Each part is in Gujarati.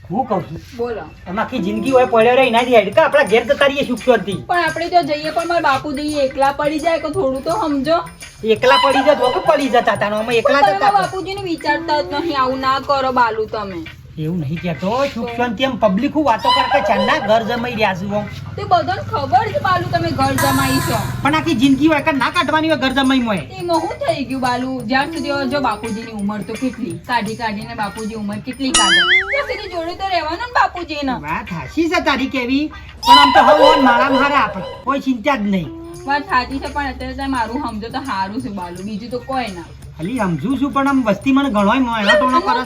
હું કહું છું બોલો. આખી જિંદગી હોય પડ્યો રહી ના જાય કે આપણા ઘેર જતા રહીએ સુખ શાંતિ. પણ આપણે જો જઈએ પણ મારા બાપુજી એકલા પડી જાય કે થોડું તો સમજો. એકલા પડી જતો કે પડી જતા હતા અમે એકલા તમે જતા હતા. બાપુજીને વિચારતા જ નહીં, આવું ના કરો બાલુ તમે. એવું નહીં કહેતો સુખ શાંતિ એમ પબ્લિક વાતો કરતા ચાંદના ઘર જમાઈ રહ્યા છું આમ. તે બધાને ખબર છે બાલુ તમે ઘર જમાઈ છો. પણ આખી જિંદગી હોય કે ના કાઢવાની હોય ઘર જમાઈ મોય. એમાં શું થઈ ગયું બાલુ? જ્યાં સુધી જો બાપુજીની ઉંમર તો કેટલી કાઢીને બાપુજી ઉંમર કેટલી કાઢે ત્યાં સુધી જોડે તો રહેવાનું ને બાપુજીને. વાત હાચી છે તારી કેવી, પણ આમ તો હવે મારા મારા આપણે કોઈ ચિંતા જ નહીં. વાત સાચી છે પણ અત્યારે તમે મારું સમજો તો સારું છે બાલુ, બીજું તો કોઈ ના. ખાલી સમજુ છું પણ આમ વસ્તી મને ઘણોય મોય તો ન કરે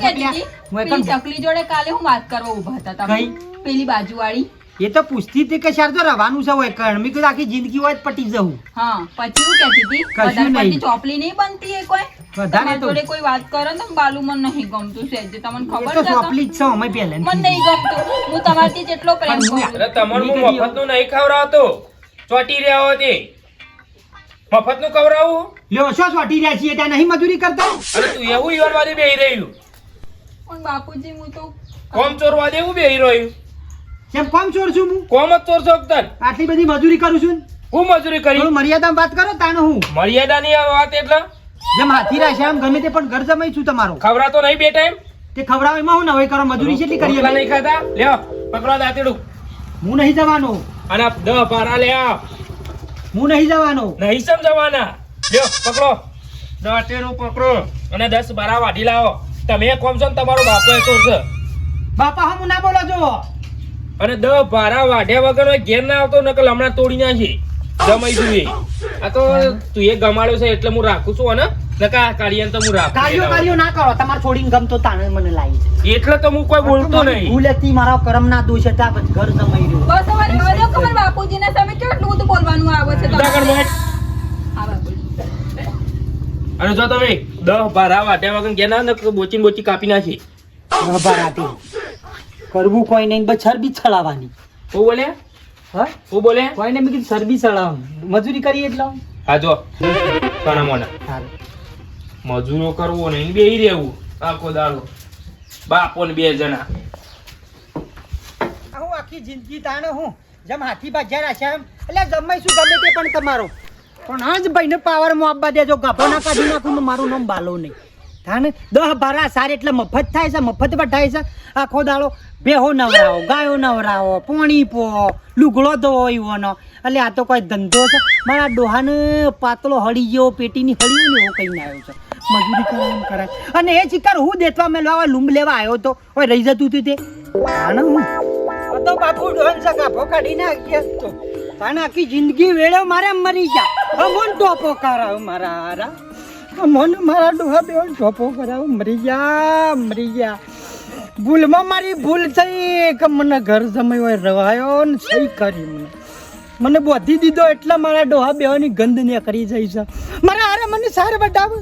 પેલી ચકલી જોડે કાલે હું વાત કરવા ઉભા હતા તમે. પેલી બાજુવાળી એ તો પૂછતી હતી કે શાર તો રવાનું છે હોય કણ મેં કીધું આખી જિંદગી હોય જ પટી જવું. હા પછી હું કહેતી હતી કશું વધારે નહીં. પડતી ચોપલી નહીં બનતી એ કોઈ વધારે તમારી તો જોડે કોઈ વાત કરે ને બાલુ મને નહીં ગમતું છે જે તમને એ ખબર તો છે સોપલી જ છે અમે પહેલા મને નહીં ગમતું. હું તમારથી જેટલો પ્રેમ પણ હું કરું અરે તમારું હું મફતનું નહીં ખવડાવતો, ચોટી રહ્યા હો તે મફતનું ખવડાવું. લ્યો શું સોટી રહ્યા છીએ ત્યાં નહીં મજૂરી કરતા. અને તું એવું ઈવનવાદી બેહી રહ્યું, પણ બાપુજી હું તો કોમ ચોરવા દેવું બેહી રહ્યું. કેમ કોમ ચોર છું હું? કોમ જ ચોર છો તન. આટલી બધી મજૂરી કરું છું ને. હું મજૂરી કરી? થોડું મર્યાદામાં વાત કરો તાણ હું મર્યાદાની આ વાત એટલે જેમ હાથી રાશે આમ ગમે તે પણ ઘર જમાઈ છું તમારો. ખવડાવતો નહીં બે ટાઈમ. તે ખવડાવે એમાં હું નવાઈ કરો મજૂરી કેટલી કરીએ રોટલા નહીં ખાતા? લ્યો પકડો દાંતેડું. હું નહીં જવાનો. અને 10 પારા લે આ. હું નહીં જવાનો. નહીં સમજવાના. લ્યો પકડો દાંતેડું પકડો અને 10 પારા વાઢી લાવો. તમે કોમ છો ને તમારો બાપો એ ચોર છે. બાપા હું ના બોલો જો. અને 10 પારા વાઢ્યા વગર હોય ઘેર ના આવતો નકલ હમણાં તોડી નાખી જમાઈ જોઈએ. આ તો તું એ ગમાડ્યો છે એટલે હું રાખું છું અને નકા કાઢીએ તો હું કાર્યો રાખું. કાર્યો ના કરો તમારે છોડીને ગમતો તાણે મને લાવી છે. એટલે તો હું કોઈ બોલતો નહીં. ભૂલ હતી મારા કર્મ ના દોષ હતા પછી ઘર જમાઈ રહ્યું. બસ અમારે હવે ખબર બાપુજીને તમે કેટલું બધું બોલવાનું આવે છે ઉદાહરણ તમારે. મોટ. હા બાપુજી. અને જો તમે 10 પારા વાઢ્યા વગર ઘેર ના નકર બોચી બોચી કાપી નાખી. બરાતી કરવું કોઈ નહીં બસ છરબી છળાવવાની. હું બોલે હા હું બોલે કોઈ નહીં મેં કીધું છરબી છળાવવાની મજૂરી કરીએ એટલે હા જો સોના મોના સારું. મજૂરો કરવો નહીં બેહી રહેવું આખો દાડો બાપો ને 2 જણા. હું આખી જિંદગી તાણે હું જેમ હાથી બાજ્યા રાખ્યા એમ એટલે જમાઈ શું ગમે તે પણ તમારો પણ આજ ભાઈને પાવરમાં આપવા દેજો ગાભો ના કાઢી નાખું ને મારું નામ બાલો નહીં તાને 10 12 સાર એટલે મફત થાય છે મફત વટાય છે આખો દાડો બેહો નવરાવો ગાયો નવરાવો પોણી પો લુગડો ધોવો એવોનો એટલે આ તો કોઈ ધંધો છે મારા ડોહાને પાતળો હળી ગયો પેટીની હળી ને એવો કહીને આવ્યો છે મજૂરી કરવાનું કરાય અને એ ચિક્કર હું દેતવા મેળવા લૂંબ લેવા આવ્યો તો ઓય રહી જતું હતું તે તાને હું તો બાપુ ડોહન સકા ફોકાડી નાખ્યા તો તાને આખી જિંદગી વેળો મારે મરી જા અમોન ટોપો કરાવ મારા હારા અમોન મારા ડોહા બે ટોપો કરાવ મરી ગયા ભૂલમાં મારી ભૂલ થઈ કે મને ઘર જમાઈ હોય રવાયો ને સહી કરી મને બોધી દીધો એટલે મારા ડોહા બેવાની ગંધ ને કરી જાય છે મારા હારે મને સાર બતાવ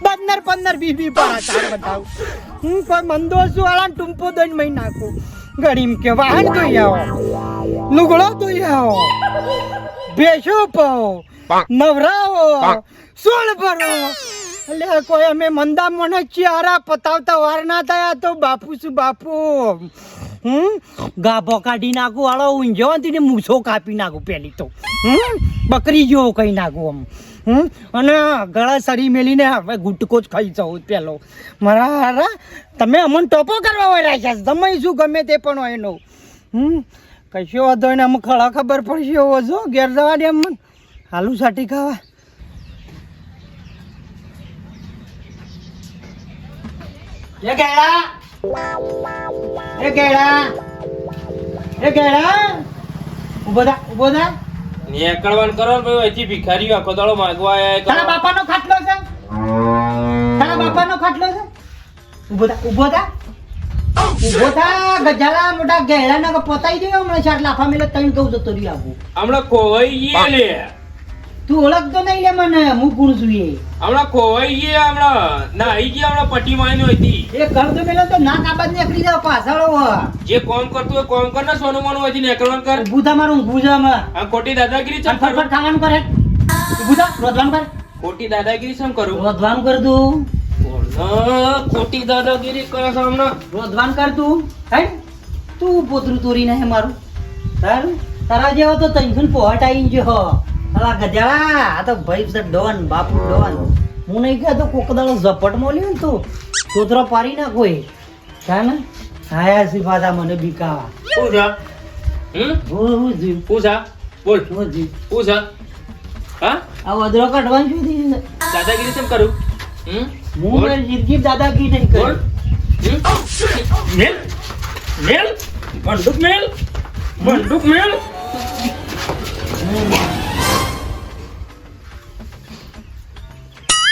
15 20 પારા સાર બતાવ હું કોઈ મંદોસ વાળા ટુંપો દઈને મહી નાખું ગરીમ કે વાહન ધોઈ આવો લુગડો ધોઈ આવો ભેંસો પાવો નવરાવો સોળ ભરો એટલે કોઈ અમે મંદા મને ચારા પતાવતા વાર ના થયા તો બાપુ શું બાપુ ગાભો કાઢી નાખું વાળો ઊંઝો ને મૂછો કાપી નાખું પેલી તો બકરી જેવો કહી નાખું આમ અને ગળા સરી મેલીને હવે ગુટકો જ ખાઈ જાઉં પેલો મારા હારા તમે અમને ટોપો કરવા હોય રાખ્યા જમાઈ શું ગમે તે પણ હોય એનો કશો વાંધો ને અમને ખળા ખબર પડશે એવો જો ઘેર જવા દે અમને આલુ સાટી ખાવા એ ગેડા ઉભો થા નીકળવાનું કરો ને ભાઈ હજી ભિખારીઓ આખો દાડો માંગવા આયા તારા બાપાનો ખાટલો છે ઉભો થા ગજાલા મોટા ગેડા ના પોતાઈ દે હમણાં ચાર લાફા મેલે તૈણ કહું જતો રહ્યો આવું હમણાં ખોવાઈ ગયે લે તું ઓળખતો નહીં લે મને હું કોણ છું એ હમણાં ખોવાઈ ગયે હમણાં નાહી ગયા હમણાં પટ્ટી મારી હતી એ ઘર તો મેલો તો ના કાબાદ નીકળી જાવ પાછળ જે કોમ કરતું હોય કોમ કર ને સોનું મોનું હોય નીકળવાનું કર. ઊભું થા મારું ઊભું છે આમાં આ ખોટી દાદાગીરી ચમ ફટફટ કરું? ખાવાનું કરે ઊભું થા રોધવાનું કર ખોટી દાદાગીરી ચમ કરું? રોધવાનું કર તું ખોટી દાદાગીરી કરે છે હમણાં. રોધવાનું કર તું હે તું પોતરું તોરી નાખે મારું તારું તારા જેવા તો તૈન પોહટ આવીને જો હો અલા ગધેડા આ તો ભાઈ છે ડોન બાપુ ડોન હું નહીં કહેતો કોક દાડો ઝપટ મોલ્યો ને તું તોતરો પારી ના કોઈ હા ને આયા સી પાછા મને બીકાવા શું છે હું જીવ પૂછા બોલ હું જીવ પૂછા હા આ વદરો કાઢવાનું શું દીધું દાદાગીરી કેમ કરું હું બોલ. મારી જિંદગી દાદાગીરી નહીં બોલ કરી મેલ મેલ બંદૂક મેલ બંદૂક મેલ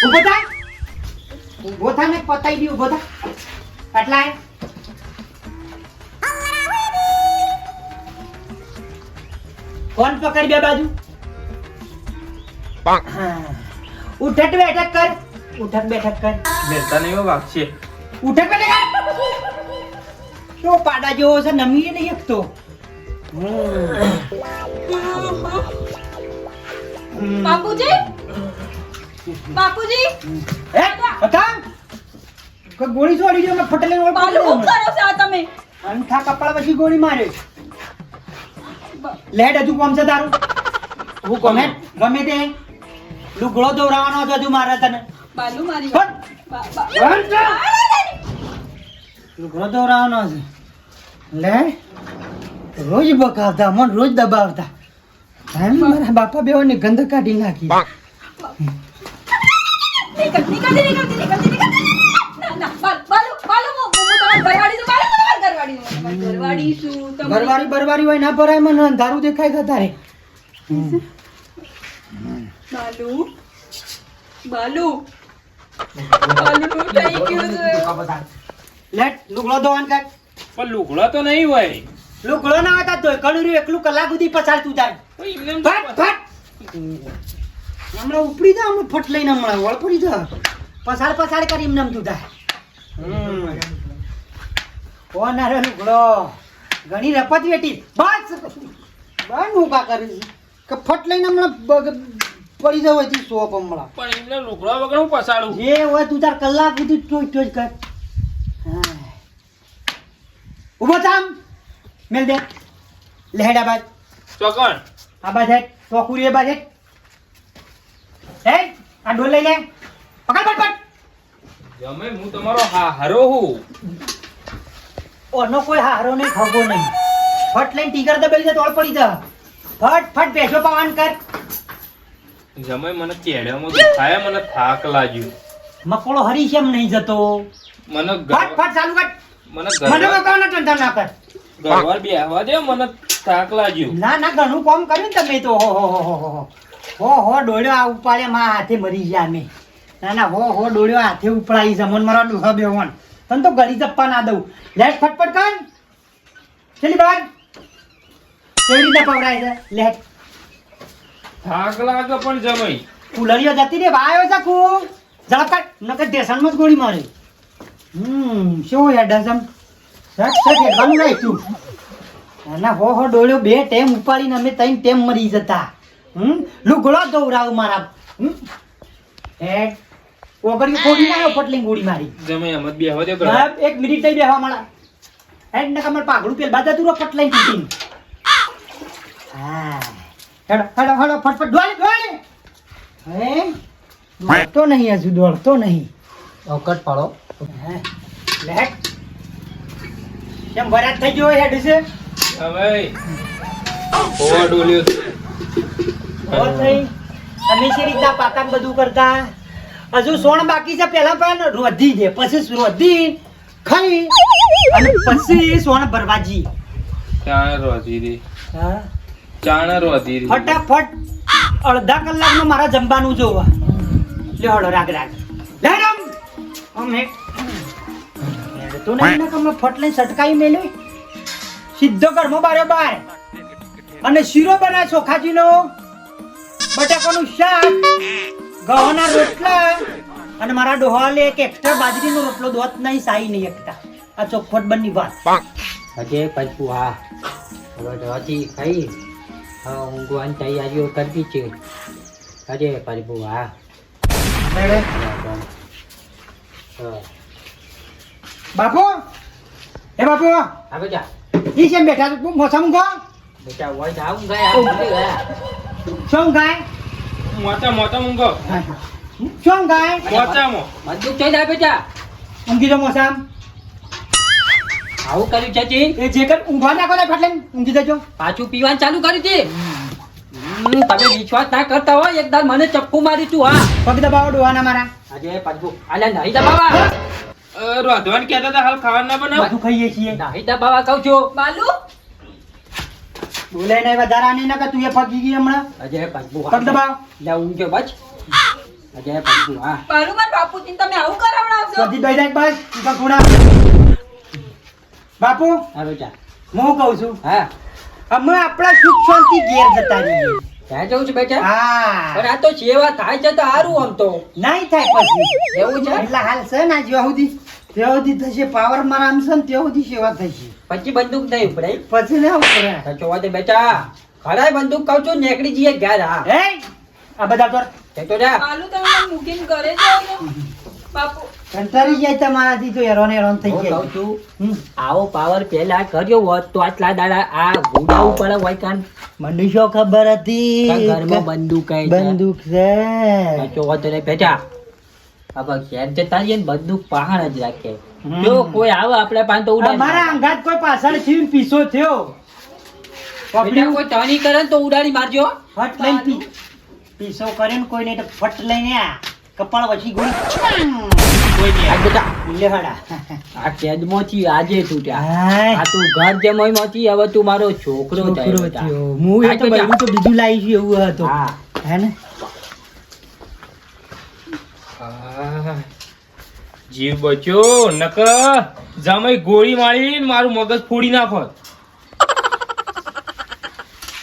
ઉભો થા ઉભો થા ને પતાઈ દી ઉભો થા આટલા ફોન પકડ બે બાજુ હા. ઉઠક બેઠક કર ઉઠક બેઠક કર મેલતા નહીં વાગ છે ઉઠક બેઠક કર શું પાડા જેવો છે નમી નહીં એકતો બાપુજી બાપુજી હે હતા કોઈ ગોળી છોડી દો મે ફટલે ઓળ બાલુ શું કરો છો આ તમે અંઠા કપડા પછી ગોળી મારે લેડ હજુ કોમ છે તારું હું કોમે ગમે તે લુગડો દોરાવાનો છે હજુ મારે તને બાલુ મારી પણ વાત. લુગડો દોરાવાનો છે લે રોજ બકાવતા મન રોજ દબાવતા હા મારા બાપા બેવાની ગંધ કાઢી નાખી નીકળતી. ના, ના, બાલુ, બાલુ, હું તમારી ઘરવાળી છું. બાલુ, હું તમારી ઘરવાળી છું. તમારી ઘરવાળી છું. તમારી- બરવારી હોય ના ભરાય મને અંધારું દેખાય છે તારે બાલુ, બાલુ, બાલુનું થઈ ગયું છે. લેટ લુગડો ધોવાન કર પણ લુગડો તો નહીં હોય લુગડો ના હતા તોય કણું રહ્યું એકલું કલાક સુધી પછાડ તું તાર તો એમને એમ ફટ ફટ હમણાં ઉપડી જા હમણાં ફટ લઈને હમણાં વળ પડી જા પછાડ કરી એમને તું તાર કોણ આરે લુગડો ઘણી રપત વેટી બસ બન હું કા કરી કે ફટ લઈને હમણાં પડી જવું હતી સોપ હમણાં પણ એમને લુગડા વગર હું પસાડું જે હોય તું તાર કલાક સુધી ટોચ કર હા ઉભો થામ મેલ દે લેડા બાદ ચોકણ આ બાદ હેડ ટોકુરી એ બાદ હેડ આ ડોલ લઈ લે પકડ પટ જમે હું તમારો હારો હું ઓનો કોઈ હારો નહીં ખાવો નહીં ફટ લઈને ટીકર દબાઈ જાય તોડ પડી જા ફટ બેસો પાવાન કર જમે મને ચેડ્યામાં દુખાય મને થાક લાગ્યો મકોડો હરી કેમ નહીં જતો મને ફટ ચાલુ કર મને મને મકાવના ટંટા ના કર ઘરવાર બેહવા દે મને થાક લાગ્યો ના ઘણું કામ કર્યું ને તમે તો હો ડોળ્યો આ ઉપાડ્યા માં હાથે મરી ગયા અમે ના હો ડોળ્યો હાથે ઉપડાઈ છે મન મારા ડોહા બેવન તને તો ગળી જપ્પા ના દઉં લેટ ફટફટ કર ચલી બાર કેવી રીતે પવરાય છે લેટ થાક લાગે પણ જમાઈ કુલરીઓ જતી રે વાયો છે કુ ઝડપ નકર દેશનમાં જ ગોળી મારે શું યાર ડઝમ સટ હેડવાનું રાખ તું ના હો ડોળ્યો બે ટેમ ઉપાડીને અમે ત્રણ ટેમ મરી જતા લુગડો દોરાવ મારા હેડ ઓગળી ફોડી નાખ્યો ફટલી ગોળી મારી જમાઈ એમ જ બેહવા દે હા, એક મિનિટ થઈ બેહવા મારા હેડ ને કમર પાઘડું પેલ બાજા તું ફટલાઈ તૂટી હા હેડો ફટફટ દોડી હે દોડતો નહીં હજુ દોડતો નહીં અવકટ પાડો લેટ કેમ વરાત થઈ ગયો હેડ છે જમાઈ ઓવા ડોલ્યો તમે શી રીતના પાકા ને બધું કરતા હજુ સોણ બાકી છે પેલા પણ રોધી દે પછી રોધી ખાઈ અને પછી સોણ ભરવાજી ચાણ રોધી રે હા ચાણ રોધી રે ફટાફટ અડધા કલાકમાં મારા જમવાનું જોવા લેવડો રાગ લે રમ અમે તો નહીં ને કમ ફટ લઈને સટકાઈ મેલે સીધો કરમો બારોબાર અને શીરો બના ચોખાજીનો બટાકાનું શાક ઘઉંના રોટલા અને મારા ડોહાલે એક એક્સ્ટ્રા બાજરીનો રોટલો દોત નહીં સાઈ નહીં એકતા આ ચોખવટ બની વાત અજય પચપુ હા હવે દવાથી ખાઈ હા ઊંઘવાની તૈયારીઓ કરતી છે અજય પચપુ હા બાપુ એ બાપુ આવે જા ઈ છે બેઠા તો મોસમ ગો બેટા હોય જાવ ગયા ભૂલી ગયા શું ગાય મોટા મોટા મૂંગો શું ગાય મોચામાં બંદૂક થઈ જાય બેટા ઊંઘી જો મોસમ આવું કર્યું છે જી? એ જે કર ઊંઘવા નાખો ને ફાટલે ઊંઘી જજો પાછું પીવાનું ચાલુ કર્યું છે તમે વિશ્વાસ ના કરતા હોય એકદમ મને ચપ્પુ મારી તું હા પગ દબાવો ડોહાના મારા આજે પાછું આલા નહીં દબાવા રોધવાન કહેતા હતા હાલ ખાવાનું ના બનાવ બધું ખાઈએ છીએ નહીં દબાવા કહું છું બાલુ બોલે નહીં વધારાની ના કે તું એ પગી ગઈ હમણાં આજે પાછું પગ દબાવ લે ઊંઘજો બચ આજે પાછું હા બાલુ માર બાપુજીને તમે આવું કરાવડાવશો સજી દઈ દે બસ તું તો ખૂણા બાપુ હાલો જા હું કહું છું હા અમે આપણા સુખ શાંતિ ઘેર જતા રહીએ ત્યાં જવું છે બેટા હા પણ આ તો સેવા થાય છે તો સારું આમ તો નહીં થાય પછી એવું છે એટલે હાલ છે ને જ્યાં સુધી ત્યાં સુધી થશે પાવર મારા આમ છે ને ત્યાં સુધી સેવા થશે પછી બંદૂક નહીં ઉપડાય પછી ના ઉપરે તો જોવા દે બેટા ખરાય બંદૂક કહું છું નીકળી જઈએ ઘેર હા એ આ બધા તો તે તો જા બાલુ તમે મને મૂકીને ઘરે જાઓ ને બાપુ કંટાળી જાય તમારાથી તો હેરાન થઈ હું જાય કહું છું હમ. આવો પાવર પેલા કર્યો હોત તો આટલા દાડા આ ગુડા ઉપર હોય કાન મને શું ખબર હતી ઘરમાં બંદૂક કઈ બંદૂક છે જોવા તો રે બેટા હવે ઘેર જતા રહીએ ને બંદૂક પહાણ જ રાખે હમ. જો કોઈ આવે આપણે પાસે તો ઉડાડી મારા અંગાત કોઈ પાછળ થી પીસો થયો બેટા કોઈ ટર્ની કરે ને તો ઉડાડી મારજો ફટ લઈને પીસો કરે ને કોઈ નહીં તો ફટ લઈને આ કપાળ વસી ગોળી કોઈ નહીં આ બેટા લેહડા આ કેદમાંથી આજે તૂટ્યા હાય. આ તું ઘર જમાઈમાંથી હવે તું મારો છોકરો થયો છોકરો બેટા. થયો. હું એ તો બેટા. બૈરું તો બીજું લાવી છું એવું હતું હા હે ને આહ, જીવ બચ્યો નકર જામાઈ ગોળી મારીને મારું મગજ ફોડી નાખો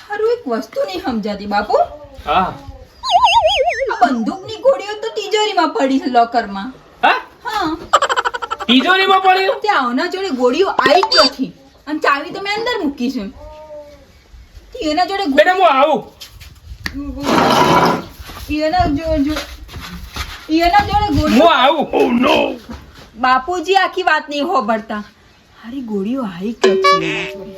હારું એક વસ્તુ નહીં સમજાતી બાપુ હા આ બંદૂકની ગોળીઓ તો તિજોરીમાં પડી છે લોકરમાં હા હા તિજોરીમાં પડ્યું ત્યાં આવના જોડે ગોળીઓ આવી ક્યાંથી અને ચાવી તો મેં અંદર મૂકી છે એના જોડે બેટા હું આવું એના જોડે ગોળીઓ હું આવું બાપુજી આખી વાત નહીં હોબળતા હારી ગોળીઓ આવી ક્યાંથી એના જોડે?